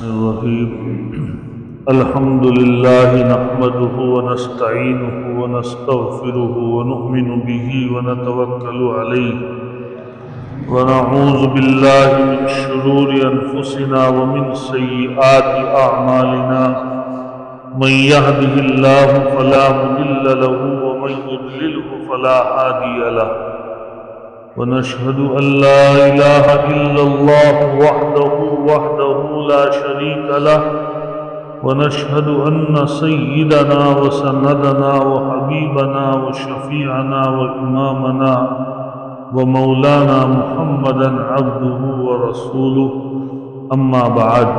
الرحيم الحمد لله نحمده ونستعينه ونستغفره ونؤمن به ونتوكل عليه ونعوذ بالله من شرور أنفسنا ومن سيئات أعمالنا من يهده الله فلا مضل له ومن يضلله فلا هادي له ونشهد أن لا إله إلا الله وحده لا شريك له ونشهد أن سيدنا وسندنا وحبيبنا وشفيعنا وإمامنا ومولانا محمدا عبده ورسوله أما بعد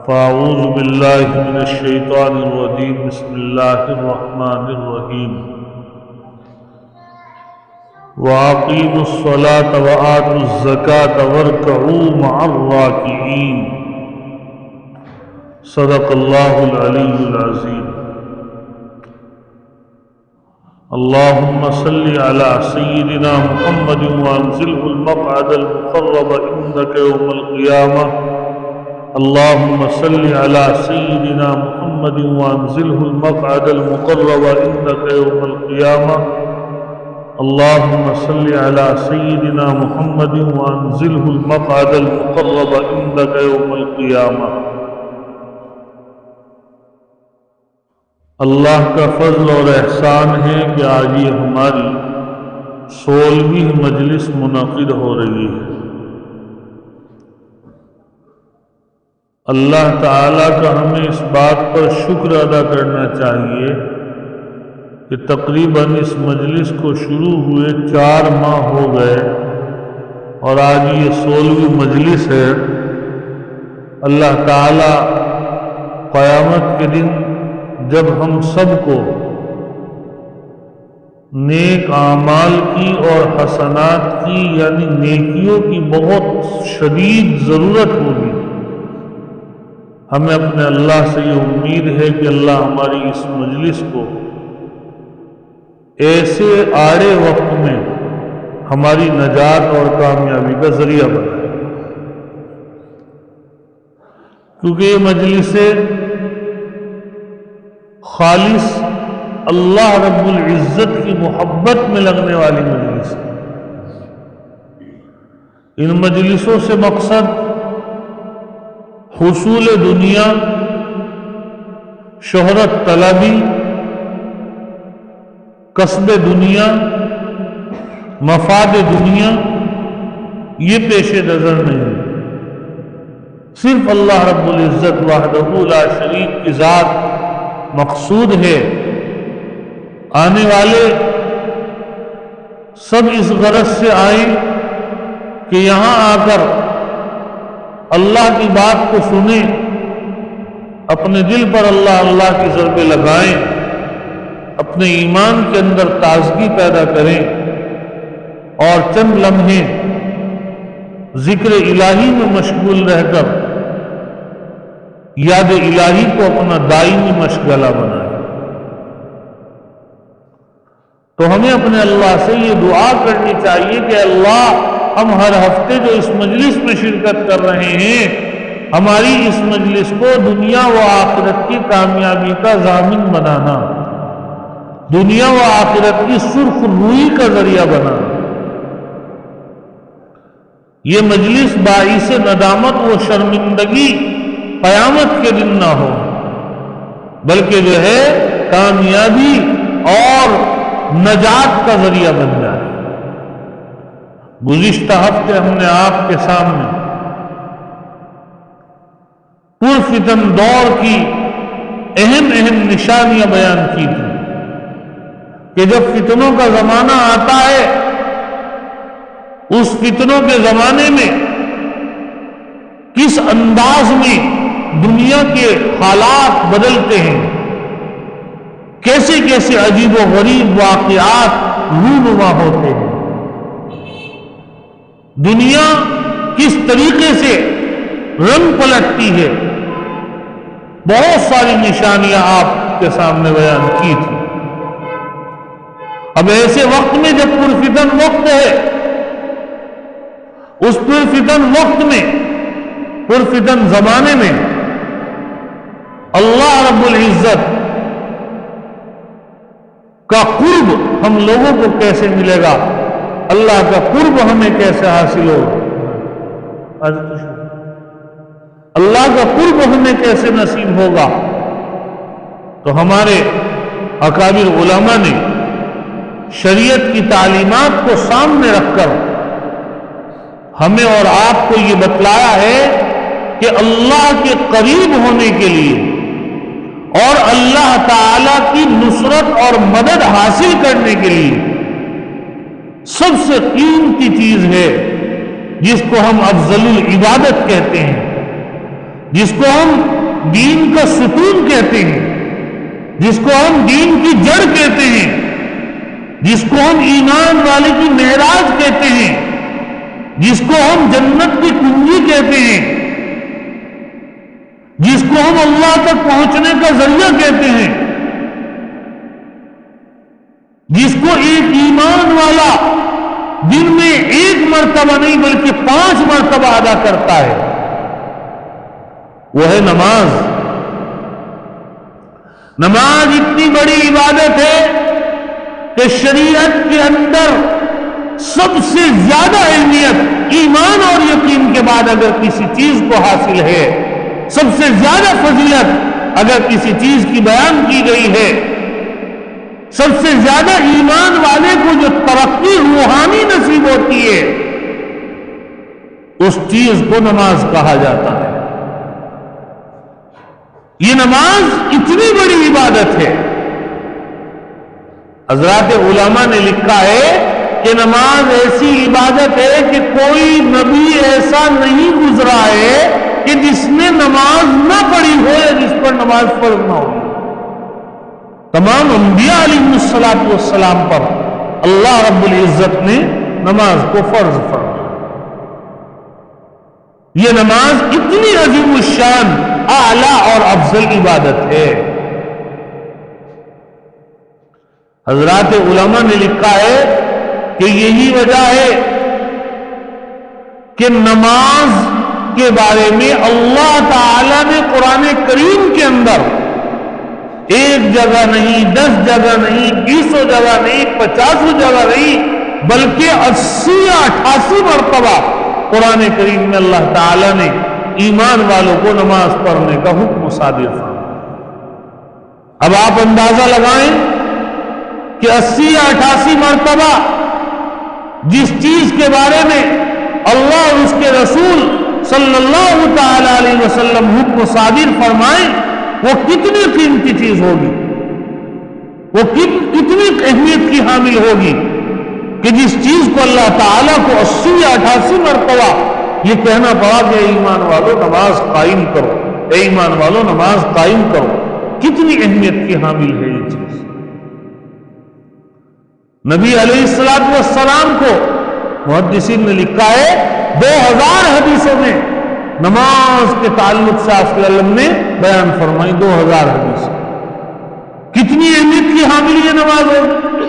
فأعوذ بالله من الشيطان الرجيم بسم الله الرحمن الرحيم وَأَقِيمُوا الصَّلَاةَ وَآتُوا الزَّكَاةَ وَارْكَعُوا مَعَ الرَّاكِعِينَ صدق اللہ العلی العظیم۔ اللہم صل علی سیدنا محمد وانزلہ المقعد المقرب عندک یوم القیامہ۔ اللہم صل علی سیدنا محمد وانزلہ المقعد المقرب عندک یوم القیامہ۔ اللہم صل علی سیدنا محمد وانزلہ المقعد المقرب عندک یوم القیامہ۔ اللہ کا فضل اور احسان ہے کہ آج یہ ہماری 16ویں مجلس منعقد ہو رہی ہے۔ اللہ تعالیٰ کا ہمیں اس بات پر شکر ادا کرنا چاہیے کہ تقریباً اس مجلس کو شروع ہوئے 4 ماہ ہو گئے اور آج یہ 16ویں مجلس ہے۔ اللہ تعالیٰ قیامت کے دن جب ہم سب کو نیک اعمال کی اور حسنات کی یعنی نیکیوں کی بہت شدید ضرورت ہوگی، ہمیں اپنے اللہ سے یہ امید ہے کہ اللہ ہماری اس مجلس کو ایسے آڑے وقت میں ہماری نجات اور کامیابی کا ذریعہ بنائے، کیونکہ یہ مجلسیں خالص اللہ رب العزت کی محبت میں لگنے والی مجلس ہے۔ ان مجلسوں سے مقصد حصول دنیا، شہرت طلبی، کسب دنیا، مفاد دنیا یہ پیش نظر نہیں، صرف اللہ رب العزت وحدہ لا شریک کی ذات مقصود ہے۔ آنے والے سب اس غرض سے آئیں کہ یہاں آ کر اللہ کی بات کو سنیں، اپنے دل پر اللہ کی ضربیں لگائیں، اپنے ایمان کے اندر تازگی پیدا کریں اور چند لمحے ذکر الہی میں مشغول رہ کر یاد الہی کو اپنا دائمی مشغلہ بنائیں۔ تو ہمیں اپنے اللہ سے یہ دعا کرنی چاہیے کہ اللہ ہم ہر ہفتے جو اس مجلس میں شرکت کر رہے ہیں، ہماری اس مجلس کو دنیا و آخرت کی کامیابی کا ضامن بنانا، دنیا و آخرت کی سرخ روئی کا ذریعہ بنانا۔ یہ مجلس باعث ندامت و شرمندگی قیامت کے دن نہ ہو، بلکہ جو ہے کامیابی اور نجات کا ذریعہ بن جائے۔ گزشتہ ہفتے ہم نے آپ کے سامنے پرفتن دور کی اہم نشانیاں بیان کی تھی کہ جب فتنوں کا زمانہ آتا ہے، اس فتنوں کے زمانے میں کس انداز میں دنیا کے حالات بدلتے ہیں، کیسے کیسے عجیب و غریب واقعات رونما ہوتے ہیں، دنیا کس طریقے سے رنگ پلٹتی ہے، بہت ساری نشانیاں آپ کے سامنے بیان کی تھی۔ اب ایسے وقت میں جب پرفتن وقت ہے، اس پرفتن وقت میں پرفتن زمانے میں اللہ رب العزت کا قرب ہم لوگوں کو کیسے ملے گا، اللہ کا قرب ہمیں کیسے حاصل ہوگا، اللہ کا قرب ہمیں کیسے نصیب ہوگا؟ تو ہمارے اکابر علماء نے شریعت کی تعلیمات کو سامنے رکھ کر ہمیں اور آپ کو یہ بتلایا ہے کہ اللہ کے قریب ہونے کے لیے اور اللہ تعالی کی نصرت اور مدد حاصل کرنے کے لیے سب سے قیمتی چیز ہے جس کو ہم افضل العبادت کہتے ہیں، جس کو ہم دین کا ستون کہتے ہیں، جس کو ہم دین کی جڑ کہتے ہیں، جس کو ہم ایمان والے کی معراج کہتے ہیں، جس کو ہم جنت کی کنجی کہتے ہیں، جس کو ہم اللہ تک پہنچنے کا ذریعہ کہتے ہیں، جس کو ایک ایمان والا دن میں ایک مرتبہ نہیں بلکہ 5 مرتبہ ادا کرتا ہے، وہ ہے نماز۔ نماز اتنی بڑی عبادت ہے کہ شریعت کے اندر سب سے زیادہ اہمیت ایمان اور یقین کے بعد اگر کسی چیز کو حاصل ہے، سب سے زیادہ فضیلت اگر کسی چیز کی بیان کی گئی ہے، سب سے زیادہ ایمان والے کو جو ترقی روحانی نصیب ہوتی ہے، اس چیز کو نماز کہا جاتا ہے۔ یہ نماز اتنی بڑی عبادت ہے، حضرات علماء نے لکھا ہے کہ نماز ایسی عبادت ہے کہ کوئی نبی ایسا نہیں گزرا ہے کہ جس نے نماز نہ پڑھی ہو یا جس پر نماز فرض نہ ہو۔ تمام انبیاء علیہ السلام پر اللہ رب العزت نے نماز کو فرض فرمایا۔ یہ نماز اتنی عظیم الشان، اعلیٰ اور افضل عبادت ہے۔ حضرات علماء نے لکھا ہے کہ یہی وجہ ہے کہ نماز کے بارے میں اللہ تعالی نے قرآن کریم کے اندر 1 جگہ نہیں، 10 جگہ نہیں، 20 جگہ نہیں، 50 جگہ نہیں، بلکہ 80 یا 88 مرتبہ قرآن کریم میں اللہ تعالی نے ایمان والوں کو نماز پڑھنے کا حکم صادر فرمایا۔ اب آپ اندازہ لگائیں کہ 80 یا 88 مرتبہ جس چیز کے بارے میں اللہ اور اس کے رسول صلی اللہ تعالی علیہ وسلم حکم صادر فرمائیں، وہ کتنی قیمتی چیز ہوگی، وہ کتنی اہمیت کی حامل ہوگی کہ جس چیز کو اللہ تعالیٰ کو 80 یا 88 مرتبہ یہ کہنا پڑا کہ اے ایمان والو نماز قائم کرو، اے ایمان والو نماز قائم کرو۔ کتنی اہمیت کی حامل ہے یہ چیز۔ نبی علیہ السلام کو محدثین نے لکھا ہے 2000 حدیثوں میں نماز کے تعلق سے آپ صلی اللہ علیہ وسلم نے بیان فرمائی، 2000 حدیث۔ کتنی اہمیت کی حامل یہ نماز ہوگی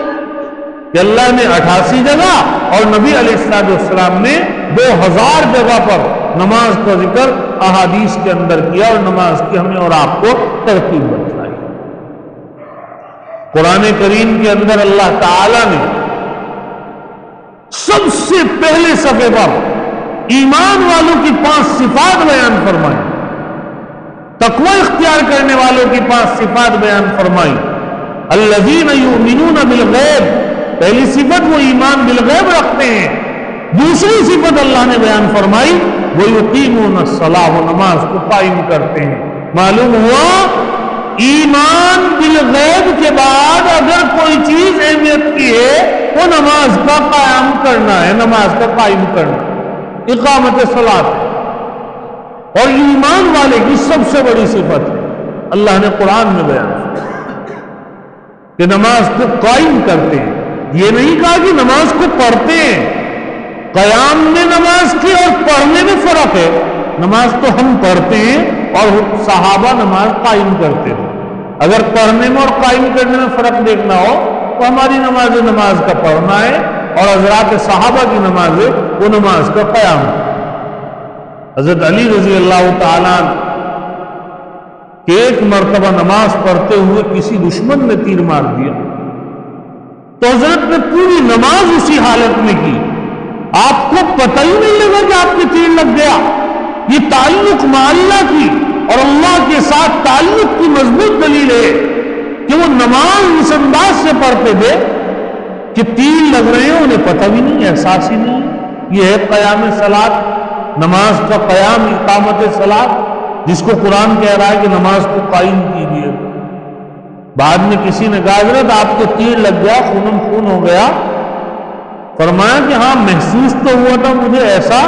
کہ اللہ نے 88 جگہ اور نبی علیہ السلام نے 2000 جگہ پر نماز کا ذکر احادیث کے اندر کیا، اور نماز کی ہمیں اور آپ کو ترتیب بتلائی۔ قرآن کریم کے اندر اللہ تعالی نے سب سے پہلے صفحے پر ایمان والوں کی 5 صفات بیان فرمائی، تقوی اختیار کرنے والوں کی 5 صفات بیان فرمائی۔ الذین یؤمنون بالغیب، پہلی صفت وہ ایمان بالغیب رکھتے ہیں۔ دوسری صفت اللہ نے بیان فرمائی وَيُقِيمُونَ الصَّلَاةَ، وہ نماز کو قائم کرتے ہیں۔ معلوم ہوا ایمان بالغیب کے بعد اگر کوئی چیز اہمیت کی ہے وہ نماز کا قیام کرنا ہے، نماز کا قائم کرنا، اقامت صلاۃ، اور ایمان والے کی سب سے بڑی صفت ہے اللہ نے قرآن میں بیان کیا کہ نماز کو قائم کرتے ہیں۔ یہ نہیں کہا کہ نماز کو پڑھتے ہیں، قیام میں نماز کی اور پڑھنے میں فرق ہے۔ نماز تو ہم پڑھتے ہیں اور صحابہ نماز قائم کرتے ہیں۔ اگر پڑھنے میں اور قائم کرنے میں فرق دیکھنا ہو تو ہماری نماز کا پڑھنا ہے، اور حضرات صحابہ کی نماز وہ نماز کا قیام ہے۔ حضرت علی رضی اللہ تعالیٰ کہ ایک مرتبہ نماز پڑھتے ہوئے کسی دشمن نے تیر مار دیا تو حضرت نے پوری نماز اسی حالت میں کی، آپ کو پتہ ہی نہیں لگا کہ آپ کے تیر لگ گیا۔ یہ تعلق مع اللہ کی اور اللہ کے ساتھ تعلق کی مضبوط دلیل ہے کہ وہ نماز اس انداز سے پڑھتے تھے کہ تیر لگ رہے ہیں انہیں پتہ بھی نہیں، احساس ہی نہیں۔ یہ ہے قیام صلاۃ، نماز کا قیام، اقامت صلاۃ، جس کو قرآن کہہ رہا ہے کہ نماز کو قائم کیجیے۔ بعد میں کسی نے کہا حضرت آپ کو تیر لگ گیا، خونم خون ہو گیا، فرمایا کہ ہاں محسوس تو ہوا تھا مجھے ایسا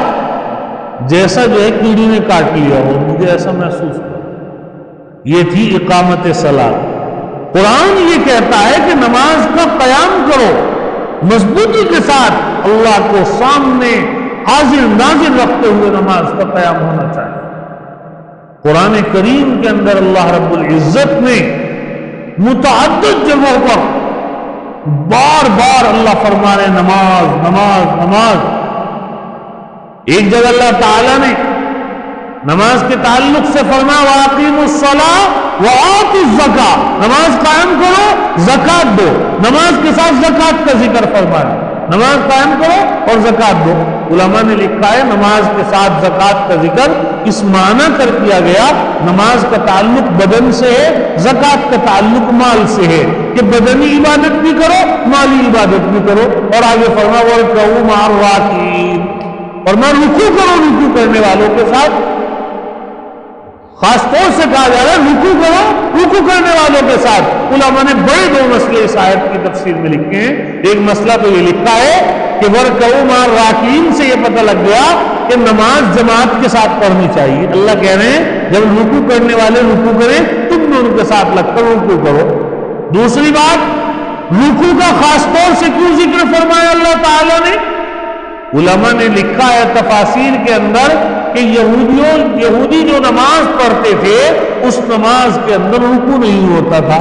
جیسا جو ہے کیڑی نے کاٹ لیا ہو، مجھے ایسا محسوس ہوا۔ یہ تھی اقامت صلاۃ۔ قرآن یہ کہتا ہے کہ نماز کا قیام کرو، مضبوطی کے ساتھ اللہ کو سامنے حاضر ناظر رکھتے ہوئے نماز کا قیام ہونا چاہیے۔ قرآن کریم کے اندر اللہ رب العزت نے متعدد جگہوں پر بار بار اللہ فرما رہے نماز نماز نماز۔ ایک جگہ اللہ تعالیٰ نے نماز کے تعلق سے فرمایا وَأَقِيمُوا الصَّلَاةَ وَآتُوا الزَّكَاةَ، نماز قائم کرو زکات دو، نماز کے ساتھ زکات کا ذکر فرمایا، نماز قائم کرو اور زکات دو۔ علماء نے لکھا ہے نماز کے ساتھ زکات کا ذکر اس معنی کر کیا گیا، نماز کا تعلق بدن سے ہے، زکات کا تعلق مال سے ہے کہ بدنی عبادت بھی کرو مالی عبادت بھی کرو۔ اور آگے فرمایا وَارْكَعُوا مَعَ الرَّاكِعِينَ، اور میں رکوع کرو رکوع کرنے والوں کے ساتھ۔ خاص طور سے کہا جا رہا ہے رکوع کرو رکوع کرنے والوں کے ساتھ۔ علماء نے بڑے دو مسئلے اس آیت کی تفسیر میں لکھے ہیں۔ ایک مسئلہ تو یہ لکھا ہے کہ وَارْكَعُوا مَعَ الرَّاكِعِينَ سے یہ پتہ لگ گیا کہ نماز جماعت کے ساتھ پڑھنی چاہیے۔ اللہ کہہ رہے ہیں جب رکوع کرنے والے رکوع کریں تم بھی ان کے ساتھ لگ کر رکوع کرو۔ دوسری بات، رکوع کا خاص طور سے کیوں ذکر فرمایا اللہ تعالیٰ نے؟ علماء نے لکھا ہے تفاسیر کے اندر کہ یہودی جو نماز پڑھتے تھے اس نماز کے اندر رکوع نہیں ہوتا تھا۔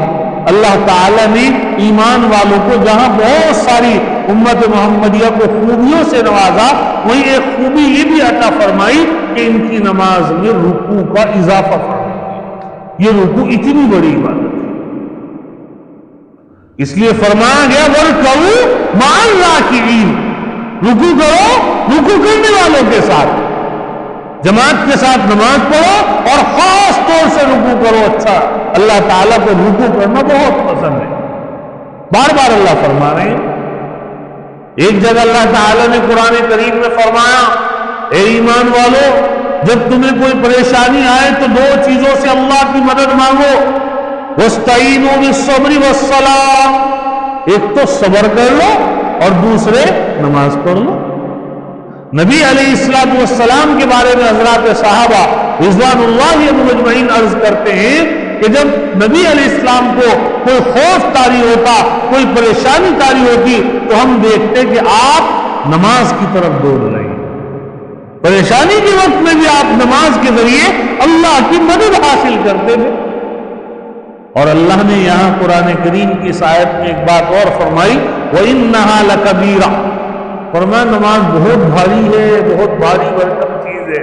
اللہ تعالیٰ نے ایمان والوں کو جہاں بہت ساری امت محمدیہ کو خوبیوں سے نوازا، وہی ایک خوبی یہ بھی عطا فرمائی کہ ان کی نماز میں رکوع کا اضافہ فرمایا۔ یہ رکوع اتنی بڑی عبادت ہے، اس لیے فرمایا گیا وَارْكَعُوا مَعَ الرَّاكِعِينَ، رکوع کرو رکوع کرنے والوں کے ساتھ، جماعت کے ساتھ نماز پڑھو اور خاص طور سے رکوع کرو۔ اچھا، اللہ تعالیٰ کو رکوع کرنا بہت پسند ہے، بار بار اللہ فرما رہے ہیں۔ ایک جگہ اللہ تعالیٰ نے قرآن کریم میں فرمایا اے ایمان والو جب تمہیں کوئی پریشانی آئے تو دو چیزوں سے اللہ کی مدد مانگو، وَاسْتَعِينُوا بِالصَّبْرِ وَالصَّلَاةِ، ایک تو صبر کر لو اور دوسرے نماز پڑھ لو۔ نبی علیہ السلام کے بارے میں حضرات صحابہ رضوان اللہ عنہم اجمعین عرض کرتے ہیں کہ جب نبی علیہ السلام کو کوئی خوف طاری ہوتا، کوئی پریشانی طاری ہوتی تو ہم دیکھتے کہ آپ نماز کی طرف دوڑ رہے ہیں۔ پریشانی کے وقت میں بھی آپ نماز کے ذریعے اللہ کی مدد حاصل کرتے تھے۔ اور اللہ نے یہاں قرآن کریم کی اس آیت میں ایک بات اور فرمائی وَإِنَّهَا لَكَبِيرَةٌ، فرمایا نماز بہت بھاری ہے، بہت بھاری بھرکم چیز ہے۔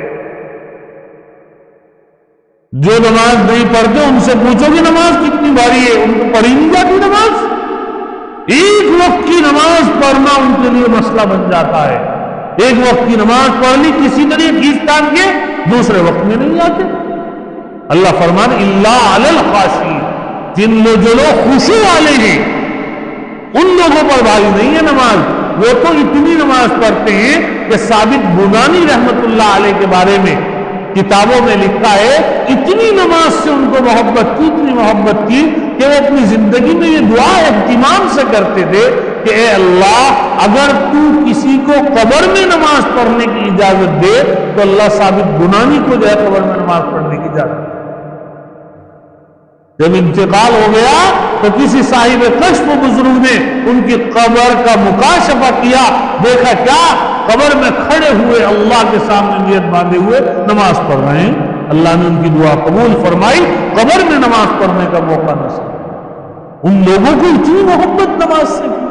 جو نماز نہیں پڑھتے ان سے پوچھو کہ نماز کتنی بھاری ہے، ان کو پڑھی نہیں جاتی نماز۔ ایک وقت کی نماز پڑھنا ان کے لیے مسئلہ بن جاتا ہے۔ ایک وقت کی نماز پڑھ لی کسی طرح کھینچ تان کے دوسرے وقت میں نہیں آتے۔ اللہ فرمان الا علی الخاشعین، جو لوگ خشوع والے ہیں ان لوگوں پر بھاری نہیں ہے نماز۔ وہ تو اتنی نماز پڑھتے ہیں کہ ثابت بنانی رحمت اللہ علیہ کے بارے میں کتابوں میں لکھا ہے اتنی نماز سے ان کو محبت کی، اتنی محبت کی کہ وہ اپنی زندگی میں یہ دعا اہتمام سے کرتے تھے کہ اے اللہ اگر تو کسی کو قبر میں نماز پڑھنے کی اجازت دے تو اللہ ثابت بنانی کو جو ہے قبر میں نماز پڑھنے کی اجازت دے۔ جب انتقال ہو گیا تو کسی صاحب کشف بزرگ نے ان کی قبر کا مکاشفہ کیا، دیکھا کیا قبر میں کھڑے ہوئے اللہ کے سامنے نیت باندھے ہوئے نماز پڑھ رہے ہیں۔ اللہ نے ان کی دعا قبول فرمائی، قبر میں نماز پڑھنے کا موقع نصیب۔ ان لوگوں کو اتنی محبت نماز سے کی،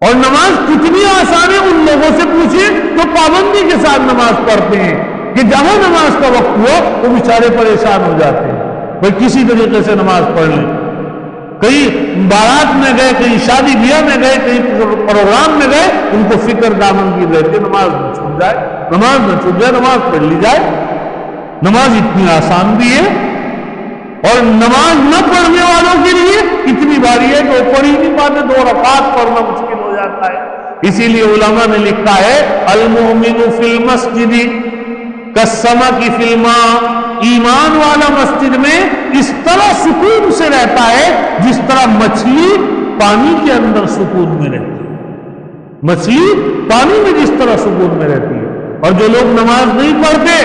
اور نماز کتنی آسان ہے ان لوگوں سے پوچھیں جو پابندی کے ساتھ نماز پڑھتے ہیں کہ جہاں نماز کا وقت ہوا وہ بیچارے پریشان ہو جاتے ہیں، بھائی کسی طریقے سے نماز پڑھ لیں. کہیں بارات میں گئے، کہیں شادی بیاہ میں گئے، کہیں پروگرام میں گئے، ان کو فکر دامن کی رہتی ہے نماز نہ چھوٹ جائے، نماز نہ چھوٹ جائے، نماز پڑھ لی جائے. نماز اتنی آسان بھی ہے اور نماز نہ پڑھنے والوں کے لیے اتنی باری ہے کہ وہ پڑھ ہی نہیں پاتے، 2 رکعت پڑھنا مشکل ہو جاتا ہے. اسی لیے علماء نے لکھا ہے المؤمن فی المسجد کالسمک فی الماء، ایمان والا مسجد میں اس طرح سکون سے رہتا ہے جس طرح مچھلی پانی کے اندر سکون میں رہتی ہے. مچھلی پانی میں جس طرح سکون میں رہتی ہے. اور جو لوگ نماز نہیں پڑھتے،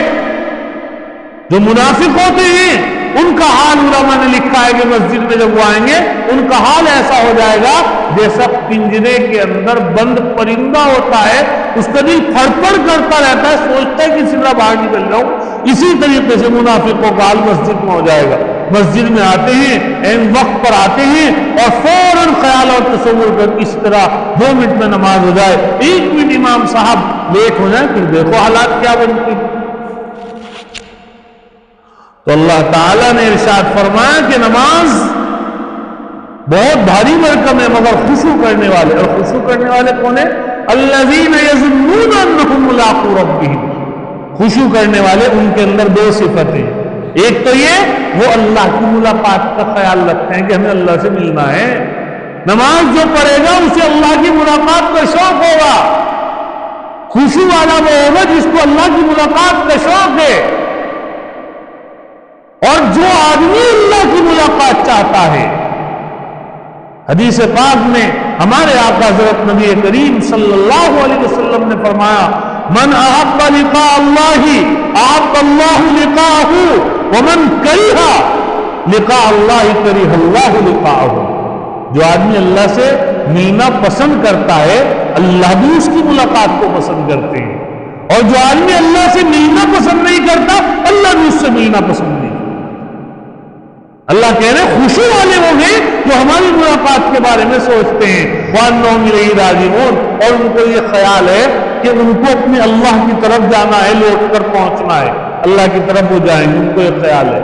جو منافق ہوتے ہیں، ان کا حال علماء نے لکھا ہے کہ مسجد میں جب وہ آئیں گے ان کا حال ایسا ہو جائے گا جیسا پنجرے کے اندر بند پرندہ ہوتا ہے، اس کا دل پھڑ پھڑ کرتا رہتا ہے، سوچتا ہے کہ سیدھا باہر نکل جاؤں. اسی طریقے سے منافقوں کا حال مسجد میں ہو جائے گا. مسجد میں آتے ہیں، عین وقت پر آتے ہیں اور فوراً خیال اور تصور کر اس طرح 2 منٹ میں نماز ہو جائے، 1 منٹ امام صاحب لیٹ ہو جائے، پھر دیکھو حالات کیا بنتی. تو اللہ تعالیٰ نے ارشاد فرمایا کہ نماز بہت بھاری مرکم ہے مگر خشوع کرنے والے. اور خشوع کرنے والے کون ہیں؟ الذین یظنون انہم ملاقو ربہم. خشوع کرنے والے ان کے اندر 2 صفتیں، ایک تو یہ وہ اللہ کی ملاقات کا خیال رکھتے ہیں کہ ہمیں اللہ سے ملنا ہے. نماز جو پڑھے گا اسے اللہ کی ملاقات کا شوق ہوگا. خشوع والا وہ ہوگا جس کو اللہ کی ملاقات کا شوق ہے. اور جو آدمی اللہ کی ملاقات چاہتا ہے، حدیث پاک میں ہمارے آقا حضرت نبی کریم صلی اللہ علیہ وسلم نے فرمایا من احب لقاء اللہ احب اللہ لقاءہ ومن کرہ لقاء اللہ کرہ اللہ لقاءہ. جو آدمی اللہ سے ملنا پسند کرتا ہے اللہ بھی اس کی ملاقات کو پسند کرتے ہیں، اور جو آدمی اللہ سے ملنا پسند نہیں کرتا اللہ بھی اس سے ملنا پسند نہیں. اللہ کہہ رہے خشوع والے وہ ہیں جو ہماری ملاقات کے بارے میں سوچتے ہیں، وَأَنَّهُمْ إِلَيْهِ رَاجِعُونَ، اور ان کو یہ خیال ہے کہ ان کو اپنے اللہ کی طرف جانا ہے، لوٹ کر پہنچنا ہے، اللہ کی طرف وہ جائیں گے، ان کو یہ خیال ہے.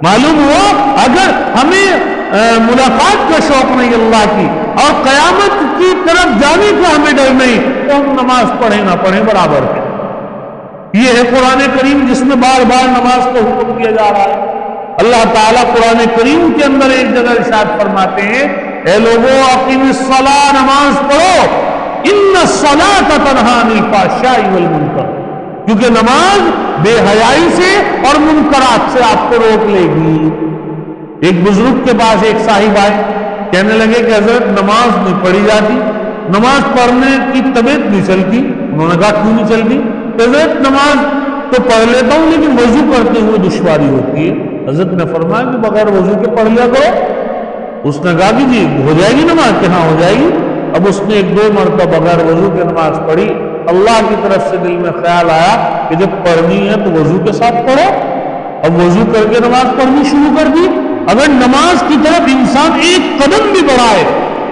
معلوم ہوا اگر ہمیں ملاقات کا شوق نہیں اللہ کی اور قیامت کی طرف جانے کا ہمیں ڈر نہیں تو ہم نماز پڑھیں نہ پڑھیں برابر ہے. یہ ہے قرآن کریم جس میں بار بار نماز کا حکم دیا جا رہا ہے. اللہ تعالیٰ قرآن کریم کے اندر ایک جگہ ارشاد فرماتے ہیں اے لوگو اقیم الصلاۃ، نماز پڑھو، ان الصلاۃ تنہی عن الفحشاء والمنکر، کیونکہ نماز بے حیائی سے اور منکرات سے آپ کو روک لے گی. ایک بزرگ کے پاس ایک صاحب آئے، کہنے لگے کہ حضرت نماز نہیں پڑھی جاتی، نماز پڑھنے کی طبیعت نہیں چلتی. انہوں نے کہا کیوں نہیں چلتی؟ حضرت نماز تو پڑھ لیتا ہوں لیکن وضو کرتے ہوئے دشواری ہوتی ہے. حضرت نے فرمایا کہ بغیر وضو کے پڑھ لیا کرو. اس نے کہا کہ جی ہو جائے گی نماز؟ کہ ہاں ہو جائے گی. اب اس نے 1-2 مرتبہ بغیر وضو کے نماز پڑھی. اللہ کی طرف سے دل میں خیال آیا کہ جب پڑھنی ہے تو وضو کے ساتھ پڑھو. اب وضو کر کے نماز پڑھنی شروع کر دی. اگر نماز کی طرف انسان ایک قدم بھی بڑھائے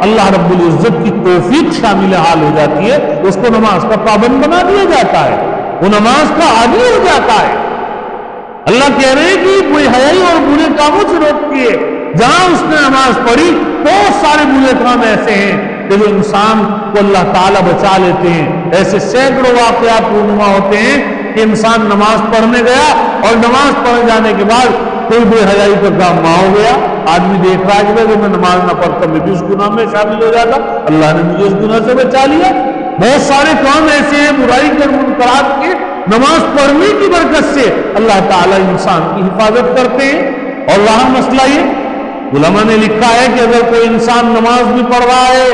اللہ رب العزت کی توفیق شامل حال ہو جاتی ہے، اس کو نماز کا پابند بنا دیا جاتا ہے، وہ نماز کا عادی ہو جاتا ہے. اللہ کہہ رہے ہیں کہ بے حیائی اور برے کاموں سے روکتی ہے. جہاں اس نے نماز پڑھی بہت سارے برے کام ایسے ہیں کہ جو انسان کو اللہ تعالیٰ بچا لیتے ہیں. ایسے سینکڑوں واقعات رونما ہوتے ہیں کہ انسان نماز پڑھنے گیا اور نماز پڑھ جانے کے بعد کوئی بے حیائی کا کام نہ ہو گیا. آدمی دیکھ رہا ہے کہ میں نماز نہ پڑھتا میں بھی اس گناہ میں شامل ہو جاتا، اللہ نے مجھے اس گناہ سے بچا لیا. بہت سارے کام ایسے ہیں برائی کے منکرات کے، نماز پڑھنے کی برکت سے اللہ تعالیٰ انسان کی حفاظت کرتے ہیں. اور وہاں مسئلہ یہ علماء نے لکھا ہے کہ اگر کوئی انسان نماز بھی پڑھ رہا ہے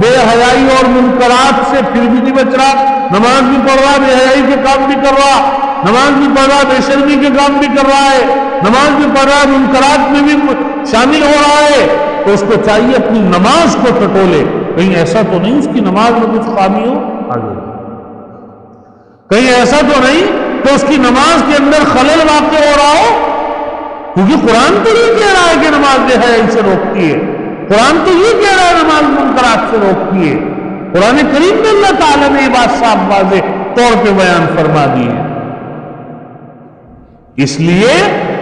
بے حیائی اور منکرات سے پھر بھی نہیں بچ رہا، نماز بھی پڑھ رہا بے حیائی کے کام بھی کر رہا، نماز بھی پڑھ رہا بے شرمی کے کام بھی کر رہا ہے، نماز بھی پڑھ رہا منکرات میں بھی شامل ہو رہا ہے، تو اس کو چاہیے اپنی نماز کو ٹٹولے. کہیں ایسا تو نہیں اس کی نماز میں کچھ خامی ہو آگے، کہیں ایسا تو نہیں کہ اس کی نماز کے اندر خلل واقع ہو رہا ہو. کیونکہ قرآن تو یہ کہہ رہا ہے کہ نماز بے حیائی سے روکتی ہے، قرآن تو یہ کہہ رہا ہے نماز منکرات سے روکتی ہے. قرآن کریم میں اللہ تعالیٰ نے یہ بات صاف واضح طور پہ بیان فرما دی ہے. اس لیے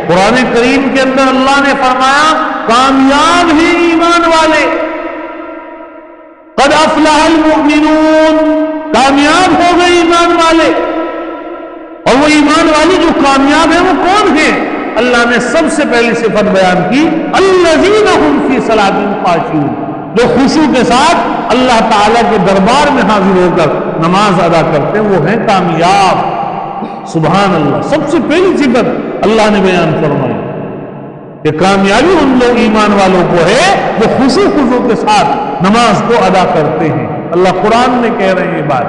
قرآن کریم کے اندر اللہ نے فرمایا کامیاب ہیں ایمان والے. قد افلح المؤمنون، کامیاب ہو گئے ایمان والے. اور وہ ایمان والے جو کامیاب ہیں وہ کون ہیں؟ اللہ نے سب سے پہلی صفت بیان کی الذین هم فی صلاتہم خاشعون، جو خشوع کے ساتھ اللہ تعالیٰ کے دربار میں حاضر ہو کر نماز ادا کرتے ہیں، وہ ہیں کامیاب. سبحان اللہ، سب سے پہلی صفت اللہ نے بیان فرمائی کہ کامیابی ان لوگ ایمان والوں کو ہے جو خشوع کے ساتھ نماز کو ادا کرتے ہیں. اللہ قرآن میں کہہ رہے ہیں یہ بات.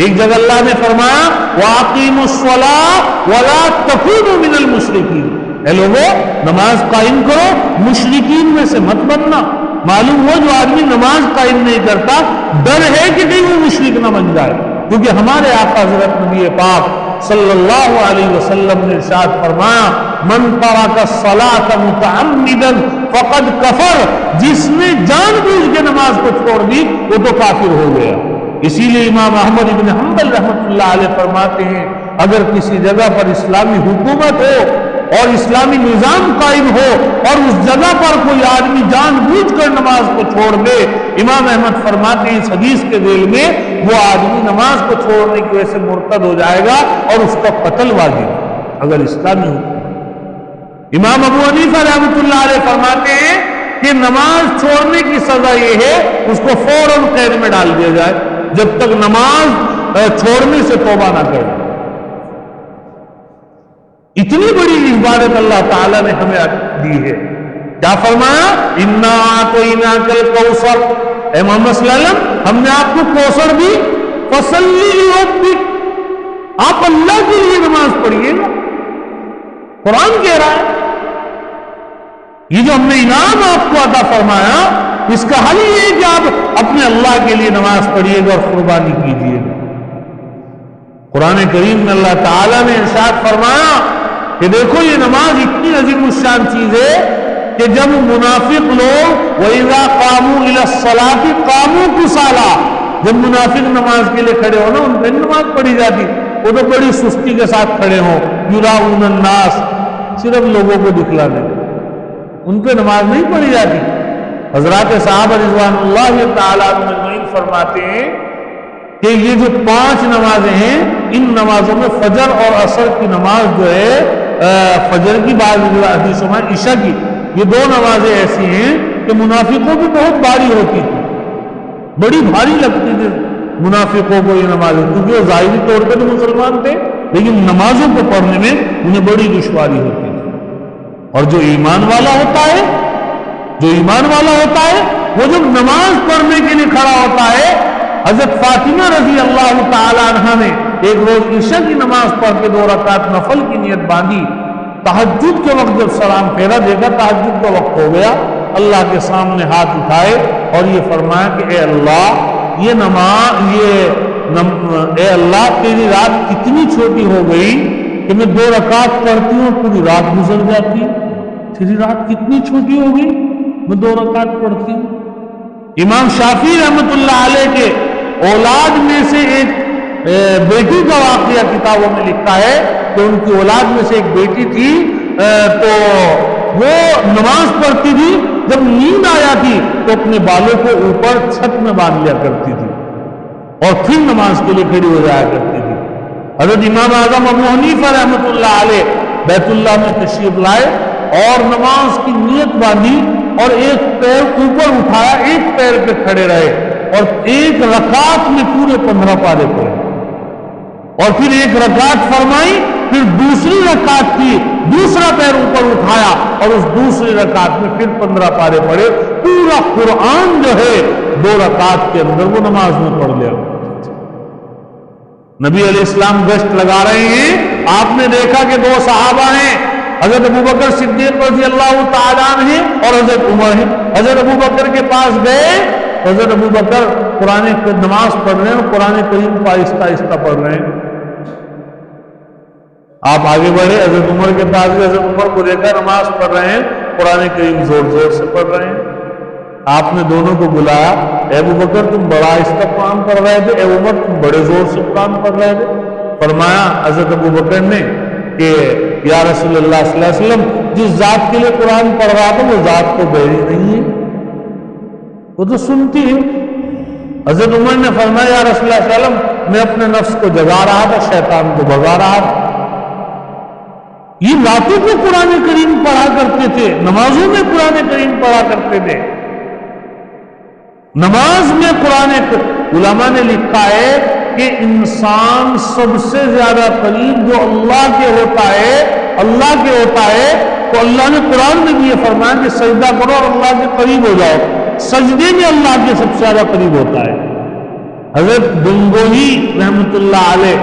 ایک جگہ اللہ نے فرمایا وَأَقِيمُوا الصَّلَاةَ وَلَا تَكُونُوا مِنَ الْمُشْرِكِينَ، اے لوگو نماز قائم کرو، مشرکین میں سے مت بننا. معلوم ہو جو آدمی نماز قائم نہیں کرتا ڈر ہے کہ کہیں وہ مشرک نہ بن جائے، کیونکہ ہمارے آقا حضرت نبی پاک صلی اللہ علیہ وسلم نے ارشاد فرمایا من ترک الصلاۃ متعمدا فقد کفر، جس نے جان بوجھ کے نماز کو چھوڑ دی وہ تو کافر ہو گیا. اسی لیے امام احمد ابن حنبل رحمۃ اللہ علیہ فرماتے ہیں اگر کسی جگہ پر اسلامی حکومت ہو اور اسلامی نظام قائم ہو اور اس جگہ پر کوئی آدمی جان بوجھ کر نماز کو چھوڑ دے، امام احمد فرماتے ہیں اس حدیث کے ذیل میں وہ آدمی نماز کو چھوڑنے کی وجہ سے مرتد ہو جائے گا اور اس کا قتل واجب اگر اسلامی حکومت. امام ابو حنیفہ رحمۃ اللہ علیہ فرماتے ہیں کہ نماز چھوڑنے کی سزا یہ ہے اس کو فوراً قید میں ڈال دیا جائے جب تک نماز چھوڑنے سے توبہ نہ کرے. اتنی بڑی عبادت اللہ تعالیٰ نے ہمیں دی ہے. کیا فرمایا اِنَّا أَعْطَيْنَاكَ الْكَوْثَرَ، اے محمد صلی اللہ علیہ وسلم ہم نے آپ کو کوثر دی، فَصَلِّ لِرَبِّكَ، آپ اللہ کے لیے نماز پڑھیے گا. قرآن کہہ رہا ہے یہ جو ہم نے انعام آپ کو عطا فرمایا اس کا حل یہ ہے کہ آپ اپنے اللہ کے لیے نماز پڑھیے گا اور قربانی کیجیے گا. قرآن کریم میں اللہ تعالیٰ نے ارشاد فرمایا کہ دیکھو یہ نماز اتنی عظیم الشان چیز ہے کہ جب منافق لوگ وَإِذَا قَامُوا إِلَى الصَّلَاةِ قَامُوا كُسَالَىٰ، جب منافق نماز کے لیے کھڑے ہو نا ان پہ نماز پڑھی جاتی وہ تو بڑی سستی کے ساتھ کھڑے ہوں، یُرَاؤُونَ النَّاسَ، صرف لوگوں کو دکھلانے، ان پہ نماز نہیں پڑھی جاتی. حضرات صحابہ رضوان اللہ تعالیٰ عنہ فرماتے ہیں کہ یہ جو 5 نمازیں ہیں ان نمازوں میں فجر اور عصر کی نماز جو ہے فجر کی بعض حدیثوں میں عشاء کی، یہ 2 نمازیں ایسی ہیں کہ منافقوں کی بہت بھاری ہوتی تھی، بڑی بھاری لگتی تھی منافقوں کو یہ نمازیں، کیونکہ وہ ظاہری طور پہ تو مسلمان تھے لیکن نمازوں کو پڑھنے میں انہیں بڑی دشواری ہوتی تھی. اور جو ایمان والا ہوتا ہے وہ جب نماز پڑھنے کے لیے کھڑا ہوتا ہے، حضرت فاطمہ رضی اللہ تعالی عنہ نے ایک روز عشاء کی نماز پڑھ کے 2 رکعت نفل کی نیت باندھی، تہجد کے وقت جب سلام پھیرا دیکھا تہجد کا وقت ہو گیا، اللہ کے سامنے ہاتھ اٹھائے اور یہ فرمایا کہ اے اللہ اے اللہ تیری رات کتنی چھوٹی ہو گئی کہ میں 2 رکعت پڑھتی ہوں پوری رات گزر جاتی ہے، تیری رات کتنی چھوٹی ہو گئی میں 2 رکعت پڑھتی ہوں. امام شافعی رحمت اللہ علیہ کے اولاد میں سے ایک بیٹی کا واقعہ کتابوں میں لکھا ہے کہ ان کی اولاد میں سے ایک بیٹی تھی تو وہ نماز پڑھتی تھی، جب نیند آیا تھی تو اپنے بالوں کو اوپر چھت میں باندھ لیا کرتی تھی اور پھر نماز کے لیے کھڑی ہو جایا کرتی تھی. حضرت امام اعظم ابو حنیفہ رحمت اللہ علیہ بیت اللہ میں تشریف لائے اور نماز کی نیت باندھی اور ایک پیر اوپر اٹھایا، ایک پیر پہ کھڑے رہے اور ایک رکعت میں پورے 15 پارے پڑھے اور پھر ایک رکعت فرمائی، پھر دوسری رکعت کی دوسرا پیر اوپر اٹھایا اور اس دوسری رکعت میں پھر 15 پارے پڑھے. پورا قرآن جو ہے 2 رکعت کے اندر وہ نماز میں پڑھ لیا. نبی علیہ السلام گشت لگا رہے ہیں، آپ نے دیکھا کہ 2 صحابہ ہیں، حضرت ابوبکر صدیق رضی اللہ تعالیٰ عنہ اور حضرت عمر ہیں. حضرت ابوبکر کے پاس گئے، حضرت ابوبکر قرآن کی نماز پڑھ رہے ہیں، قرآن کریم کو آہستہ آہستہ پڑھ رہے ہیں. آپ آگے بڑھے، حضرت عمر کے پاس گئے، حضرت عمر کو دیکھا نماز پڑھ رہے ہیں، قرآن کریم زور زور سے پڑھ رہے ہیں. آپ نے دونوں کو بلایا اے ابو بکر تم بڑا آہستہ قرآن پڑھ رہے تھے، اے عمر تم بڑے زور سے قرآن پڑھ رہے تھے؟ فرمایا حضرت ابو بکر نے کہ یا رسول اللہ صلی اللہ علیہ وسلم، جس ذات کے لیے قرآن پڑھ رہا تھا وہ ذات تو بہری نہیں ہے، وہ تو سنتی ہے۔ حضرت عمر نے فرمایا یا رسول اللہ صلی اللہ علیہ وسلم، میں اپنے نفس کو جگا رہا تھا، شیطان کو بھگا رہا تھا۔ یہ راتوں کو قرآن کریم پڑھا کرتے تھے، نمازوں میں قرآن کریم پڑھا کرتے تھے۔ نماز میں قرآن، علماء نے لکھا ہے کہ انسان سب سے زیادہ قریب جو اللہ کے ہوتا ہے تو اللہ نے قرآن میں بھی یہ فرمایا کہ سجدہ کرو اور اللہ کے قریب ہو جاؤ۔ سجدے میں اللہ کے سب سے زیادہ قریب ہوتا ہے۔ حضرت گنگوہی رحمت اللہ علیہ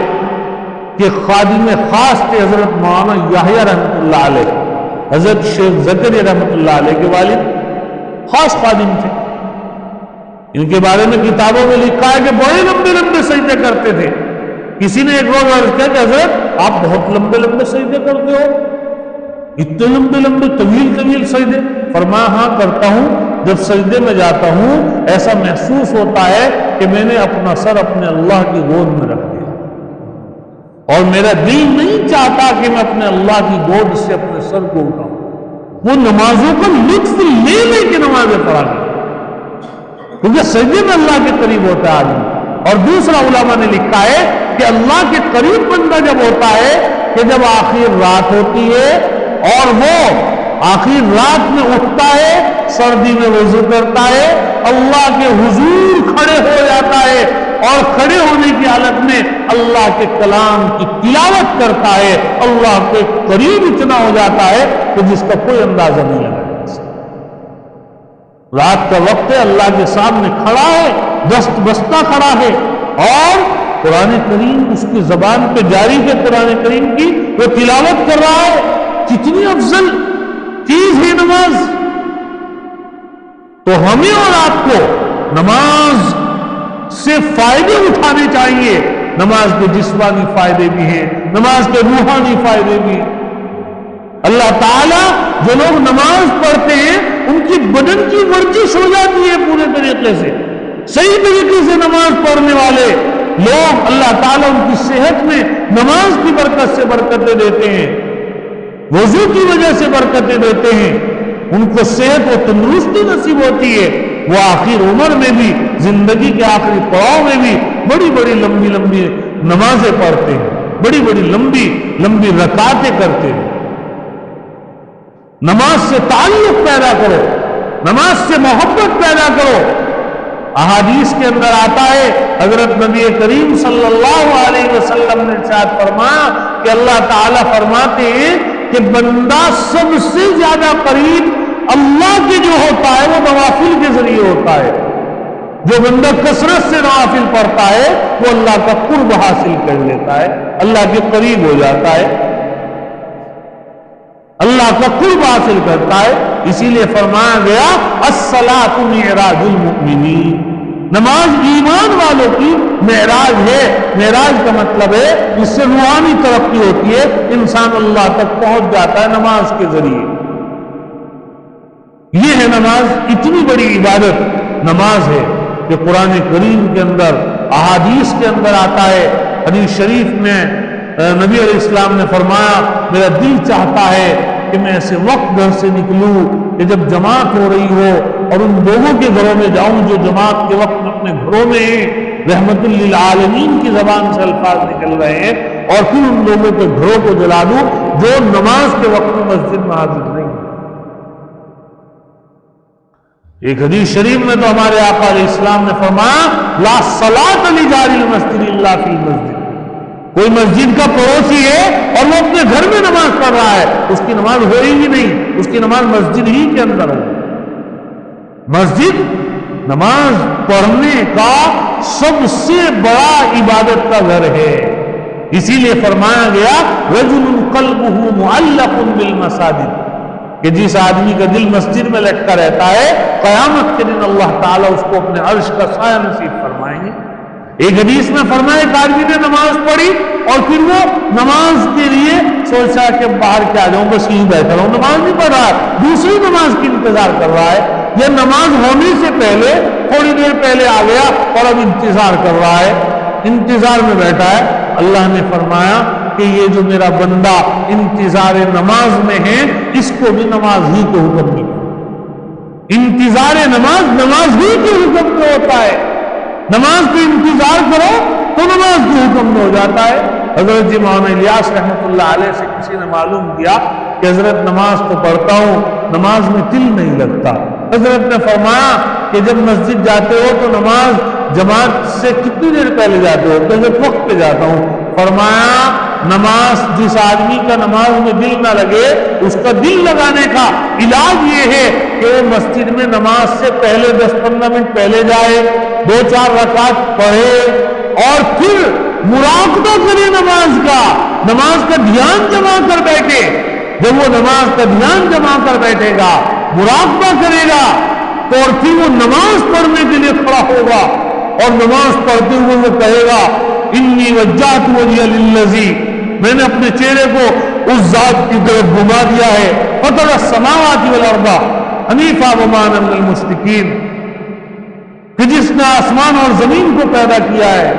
کے خادم خاص تھے حضرت مولانا یحییٰ رحمت اللہ علیہ، حضرت شیخ زکریا رحمت اللہ علیہ کے والد خاص خادم تھے۔ ان کے بارے میں کتابوں میں لکھا ہے کہ بڑے لمبے لمبے سجدے کرتے تھے۔ کسی نے ایک روز عرض کیا کہ حضرت آپ بہت لمبے لمبے سجدے کرتے ہو، اتنے لمبے لمبے طویل سجدے؟ فرمایا ہاں کرتا ہوں، جب سجدے میں جاتا ہوں ایسا محسوس ہوتا ہے کہ میں نے اپنا سر اپنے اللہ کی گود میں رکھ دیا، اور میرا دل نہیں چاہتا کہ میں اپنے اللہ کی گود سے اپنے سر کو اٹھاؤں۔ وہ نمازوں کا لطف لے کے نمازیں پڑھا گیا، کیونکہ سجدے میں اللہ کے قریب ہوتا ہے آدمی۔ اور دوسرا علماء نے لکھا ہے کہ اللہ کے قریب بندہ جب ہوتا ہے کہ جب آخر رات ہوتی ہے اور وہ آخر رات میں اٹھتا ہے، سردی میں وضو کرتا ہے، اللہ کے حضور کھڑے ہو جاتا ہے اور کھڑے ہونے کی حالت میں اللہ کے کلام کی تلاوت کرتا ہے، اللہ کے قریب اتنا ہو جاتا ہے کہ جس کا کوئی اندازہ نہیں لگا سکتا۔ رات کا وقت ہے، اللہ کے سامنے کھڑا ہے، دست بستہ کھڑا ہے، اور قرآن کریم اس کی زبان پہ جاری ہے، قرآن کریم کی وہ تلاوت کر رہا ہے۔ کتنی افضل چیز ہے نماز! تو ہمیں اور آپ کو نماز سے فائدے اٹھانے چاہیے۔ نماز کے جسمانی فائدے بھی ہیں، نماز کے روحانی فائدے بھی ہیں۔ اللہ تعالیٰ جو لوگ نماز پڑھتے ہیں ان کی بدن کی ورزش ہو جاتی ہے پورے طریقے سے۔ صحیح طریقے سے نماز پڑھنے والے لوگ اللہ تعالیٰ ان کی صحت میں نماز کی برکت سے برکتیں دیتے ہیں، وضو کی وجہ سے برکتیں دیتے ہیں، ان کو صحت و تندرستی نصیب ہوتی ہے۔ وہ آخر عمر میں بھی، زندگی کے آخری پڑاؤ میں بھی بڑی بڑی لمبی لمبی نمازیں پڑھتے ہیں، بڑی بڑی لمبی لمبی رکعتیں کرتے ہیں۔ نماز سے تعلق پیدا کرو، نماز سے محبت پیدا کرو۔ احادیث کے اندر آتا ہے، حضرت نبی کریم صلی اللہ علیہ وسلم نے ارشاد فرمایا کہ اللہ تعالیٰ فرماتے ہیں کہ بندہ سب سے زیادہ قریب اللہ کے جو ہوتا ہے وہ نوافل کے ذریعے ہوتا ہے۔ جو بندہ کثرت سے نوافل پڑھتا ہے وہ اللہ کا قرب حاصل کر لیتا ہے، اللہ کے قریب ہو جاتا ہے، اللہ کا قرب حاصل کرتا ہے۔ اسی لیے فرمایا گیا الصلاۃ معراج المؤمنین، نماز ایمان والوں کی معراج ہے۔ معراج کا مطلب ہے اس سے روحانی ترقی ہوتی ہے، انسان اللہ تک پہنچ جاتا ہے نماز کے ذریعے۔ یہ ہے نماز، اتنی بڑی عبادت نماز ہے کہ قرآن کریم کے اندر، احادیث کے اندر آتا ہے۔ حدیث شریف میں نبی علیہ السلام نے فرمایا میرا دل چاہتا ہے کہ میں ایسے وقت گھر سے نکلوں کہ جب جماعت ہو رہی ہو اور ان لوگوں کے گھروں میں جاؤں جو جماعت کے وقت اپنے گھروں میں ہیں، رحمت للعالمین کی زبان سے الفاظ نکل رہے ہیں، اور پھر ان لوگوں کے گھروں کو جلا دوں جو نماز کے وقت میں مسجد میں حاضر نہیں ہیں۔ ایک حدیث شریف میں تو ہمارے آقا علیہ السلام نے فرمایا لا صلاۃ لجار المسجد الا فی المسجد، کوئی مسجد کا پڑوسی ہے اور وہ اپنے گھر میں نماز پڑھ رہا ہے، اس کی نماز ہوئی ہی نہیں، اس کی نماز مسجد ہی کے اندر ہو۔ مسجد نماز پڑھنے کا سب سے بڑا عبادت کا گھر ہے۔ اسی لیے فرمایا گیا رجل قلبہ معلق بالمساجد، کہ جس آدمی کا دل مسجد میں لٹکا رہتا ہے قیامت کے دن اللہ تعالیٰ اس کو اپنے عرش کا سایہ نصیب فرمائیں گے۔ ایک حدیث میں فرمایا ایک آدمی نے نماز پڑھی اور پھر وہ نماز کے لیے سوچا کہ باہر کیا جاؤں، بس یہیں بیٹھا رہوں، نماز نہیں پڑھ رہا ہے، دوسری نماز کی انتظار کر رہا ہے۔ یا نماز ہونے سے پہلے تھوڑی دیر پہلے آ گیا اور اب انتظار کر رہا ہے، انتظار میں بیٹھا ہے؟ اللہ نے فرمایا کہ یہ جو میرا بندہ انتظار نماز میں ہے، اس کو بھی نماز ہی کو حکم ملا۔ انتظار نماز نماز ہی کے حکم میں ہوتا ہے، نماز پہ انتظار کرو تو نماز کے حکم میں ہو جاتا ہے۔ حضرت جی مولانا الیاس رحمۃ اللہ علیہ سے کسی نے معلوم کیا کہ حضرت نماز تو پڑھتا ہوں، نماز میں دل نہیں لگتا۔ حضرت نے فرمایا کہ جب مسجد جاتے ہو تو نماز جماعت سے کتنی دیر پہلے جاتے ہو؟ کہ جب وقت پہ جاتا ہوں۔ فرمایا نماز، جس آدمی کا نماز میں دل نہ لگے، اس کا دل لگانے کا علاج یہ ہے کہ وہ مسجد میں نماز سے پہلے 10-15 منٹ پہلے جائے، 2-4 رکعت پڑھے اور پھر مراقبہ کرے نماز کا دھیان جما کر بیٹھے۔ جب وہ نماز کا دھیان جما کر بیٹھے گا، مراقبہ کرے گا، تو اور پھر وہ نماز پڑھنے کے لیے کھڑا ہوگا اور نماز پڑھتے ہوئے وہ کہے گا انی وجہت وجہی للذی، میں نے اپنے چہرے کو اس ذات کی طرف گھما دیا ہے، فطر السماوات والارض حنیفا وما انا من المشرکین، کہ جس نے آسمان اور زمین کو پیدا کیا ہے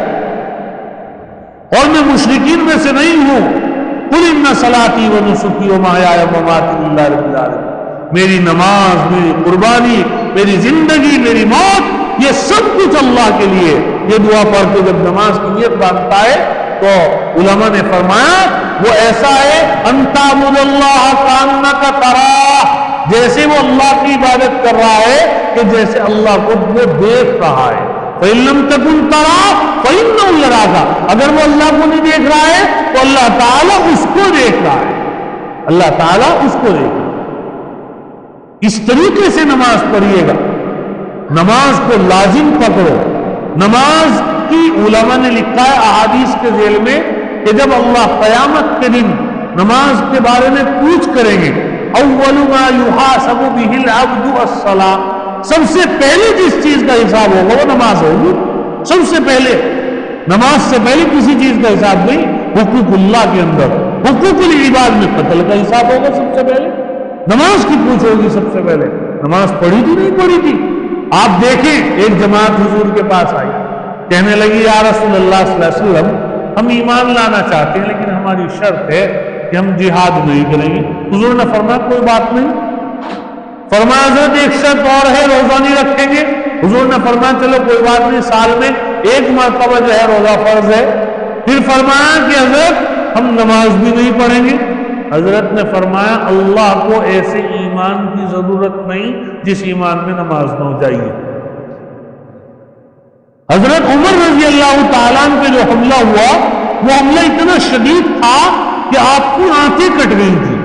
اور میں مشرکین میں سے نہیں ہوں۔ قل ان صلاتی و نسکی و محیایا و مماتی للہ رب العالمین، میری نماز، میری قربانی، میری زندگی، میری موت، یہ سب کچھ اللہ کے لیے۔ یہ دعا پڑھ کے جب نماز کی نیت باندھتا ہے تو علماء نے فرمایا وہ ایسا ہے ان تعبد اللہ کانک تراہ، جیسے وہ اللہ کی عبادت کر رہا ہے کہ جیسے اللہ کو وہ دیکھ رہا ہے۔ فَإِن لَمْ تَكُنْ تَرَاهُ فَإِنَّهُ يَرَاكَ، اگر وہ اللہ کو نہیں دیکھ رہا ہے تو اللہ تعالیٰ اس کو دیکھ رہا ہے، اللہ تعالیٰ اس کو دیکھ رہا ہے۔ اس طریقے سے نماز پڑھیے گا، نماز کو لازم پکڑو۔ نماز کی علماء نے لکھا ہے احادیث کے ذیل میں کہ جب اللہ قیامت کے دن نماز کے بارے میں پوچھ کریں گے، اول ما یحاسب بہ العبد الصلاۃ، سب سے پہلے جس چیز کا حساب ہوگا وہ نماز ہوگی۔ سب سے پہلے، نماز سے پہلے کسی چیز کا حساب نہیں۔ حقوق اللہ کے اندر، حقوق العباد میں قتل کا حساب ہوگا سب سے پہلے، نماز کی پوچھ ہوگی سب سے پہلے۔ نماز پڑھی تھی نہیں پڑھی تھی؟ آپ دیکھیں ایک جماعت حضور کے پاس آئی، کہنے لگی یا رسول اللہ صلی اللہ علیہ وسلم، ہم ایمان لانا چاہتے ہیں لیکن ہماری شرط ہے کہ ہم جہاد نہیں کریں گے۔ حضور نے فرمایا کوئی بات نہیں۔ فرمایا حضرت ایک شرط اور ہے، روزہ نہیں رکھیں گے۔ حضور نے فرمایا چلو کوئی بات نہیں، سال میں ایک مرتبہ جو ہے روزہ فرض ہے۔ پھر فرمایا کہ حضرت ہم نماز بھی نہیں پڑھیں گے۔ حضرت نے فرمایا اللہ کو ایسے ایمان کی ضرورت نہیں جس ایمان میں نماز نہ ہو جائیے۔ حضرت عمر رضی اللہ تعالیٰ عنہ پہ جو حملہ ہوا، وہ حملہ اتنا شدید تھا کہ آپ کی آنکھیں کٹ گئی تھی،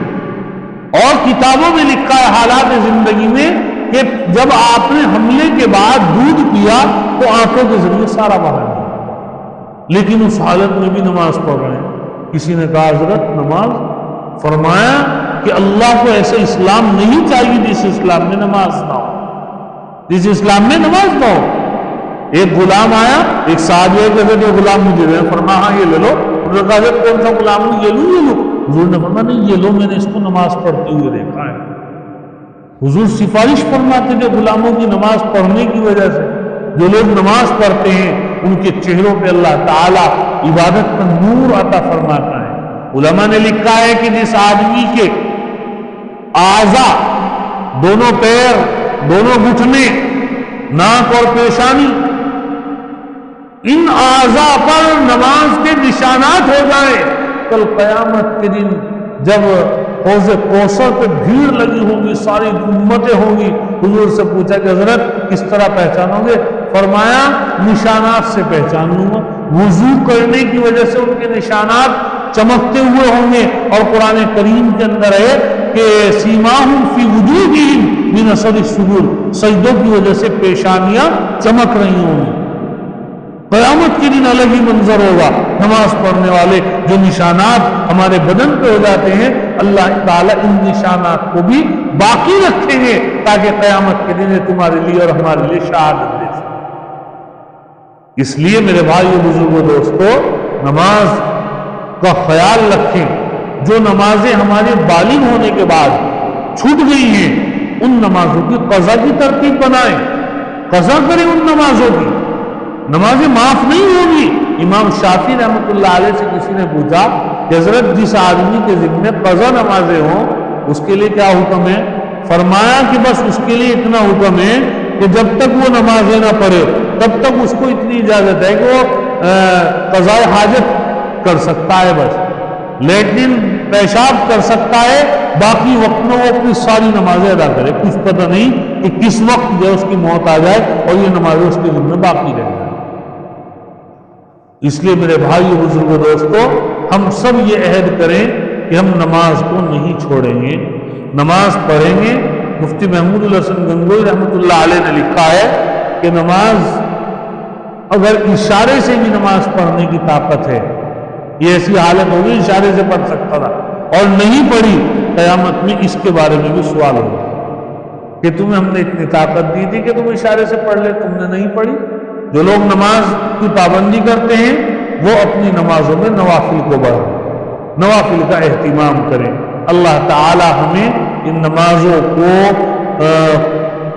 اور کتابوں میں لکھا ہے حالات زندگی میں کہ جب آپ نے حملے کے بعد دودھ پیا تو آنکھوں کے ذریعے سارا باہر گیا، لیکن اس حالت میں بھی نماز پڑھ رہے ہیں۔ کسی نے کہا حضرت نماز؟ فرمایا کہ اللہ کو ایسے اسلام نہیں چاہیے جس اسلام میں نماز نہ ہو، جس اسلام میں نماز نہ ہو۔ ایک غلام آیا، ایک صحابی کہتے جو غلام مجھے دے، فرمایا ہاں یہ لے لو۔ انہوں نے کہا حضرت کون سا غلام ہوں؟ یہ لو۔ حضور نے فرمایا نہیں یہ لو، میں نے اس کو نماز پڑھتے ہوئے دیکھا ہے۔ حضور سفارش فرماتے تھے غلاموں کی نماز پڑھنے کی وجہ سے۔ جو لوگ نماز پڑھتے ہیں ان کے چہروں پہ اللہ تعالیٰ عبادت کا نور عطا فرماتا ہے۔ علماء نے لکھا ہے کہ جس آدمی کے اعضاء، دونوں پیر، دونوں گھٹنے، ناک اور پیشانی، ان اعضاء پر نماز کے نشانات ہو جائیں، کل قیامت کے دن جب حوض کوثر پہ بھیڑ لگی ہوگی، ساری امتیں ہوں گی، حضور سے پوچھا کہ حضرت کس طرح پہچانو گے؟ فرمایا نشانات سے پہچان لوں گا۔ وضو کرنے کی وجہ سے ان کے نشانات چمکتے ہوئے ہوں گے، اور قرآن کریم کے اندر ہے کہ سیماہم فی وجوہہم من اثر السجود، سجدوں کی وجہ سے پیشانیاں چمک رہی ہوں گی۔ قیامت کے دن الگ ہی منظر ہوگا۔ نماز پڑھنے والے جو نشانات ہمارے بدن پہ ہو جاتے ہیں، اللہ تعالیٰ ان نشانات کو بھی باقی رکھیں گے تاکہ قیامت کے دن تمہارے لیے اور ہمارے لیے شہادت دے سکیں۔ اس لیے میرے بھائیو بزرگوں دوستو، نماز کا خیال رکھیں۔ جو نمازیں ہمارے بالغ ہونے کے بعد چھوٹ گئی ہیں ان نمازوں کی قضا کی ترتیب بنائیں، قضا کریں ان نمازوں کی، نمازیں معاف نہیں ہوگی۔ امام شافعی رحمۃ اللہ علیہ سے کسی نے پوچھا کہ حضرت جس آدمی کے ذمہ قضا نمازیں ہوں اس کے لیے کیا حکم ہے؟ فرمایا کہ بس اس کے لیے اتنا حکم ہے کہ جب تک وہ نمازیں نہ پڑھے تب تک اس کو اتنی اجازت ہے کہ وہ قضاء حاجت کر سکتا ہے، بس لیٹرین پیشاب کر سکتا ہے، باقی وقت میں وہ اپنی ساری نمازیں ادا کرے۔ کچھ پتہ نہیں کہ کس وقت جو اس کی موت آ جائے اور یہ نمازیں اس کے ذمہ باقی رہ جائیں۔ اس لیے میرے بھائیو بزرگوں دوستو، ہم سب یہ عہد کریں کہ ہم نماز کو نہیں چھوڑیں گے، نماز پڑھیں گے۔ مفتی محمود الحسن گنگوئی رحمۃ اللہ علیہ نے لکھا ہے کہ نماز اگر اشارے سے بھی نماز پڑھنے کی طاقت ہے، یہ ایسی حالت ہوگی اشارے سے پڑھ سکتا تھا اور نہیں پڑھی، قیامت میں اس کے بارے میں بھی سوال ہوگا کہ تمہیں ہم نے اتنی طاقت دی تھی کہ تم اشارے سے پڑھ لے، تم نے نہیں پڑھی۔ جو لوگ نماز کی پابندی کرتے ہیں وہ اپنی نمازوں میں نوافل کو بڑھائیں، نوافل کا اہتمام کریں۔ اللہ تعالی ہمیں ان نمازوں کو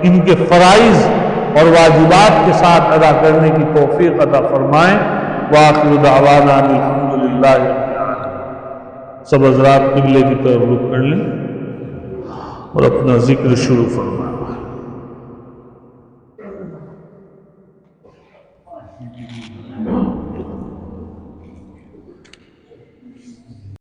ان کے فرائض اور واجبات کے ساتھ ادا کرنے کی توفیق عطا فرمائیں۔ وآخر دعوانا الحمدللہ رب العالمین۔ سب حضرات قبلے کی طرف رخ کر لیں اور اپنا ذکر شروع فرمائیں۔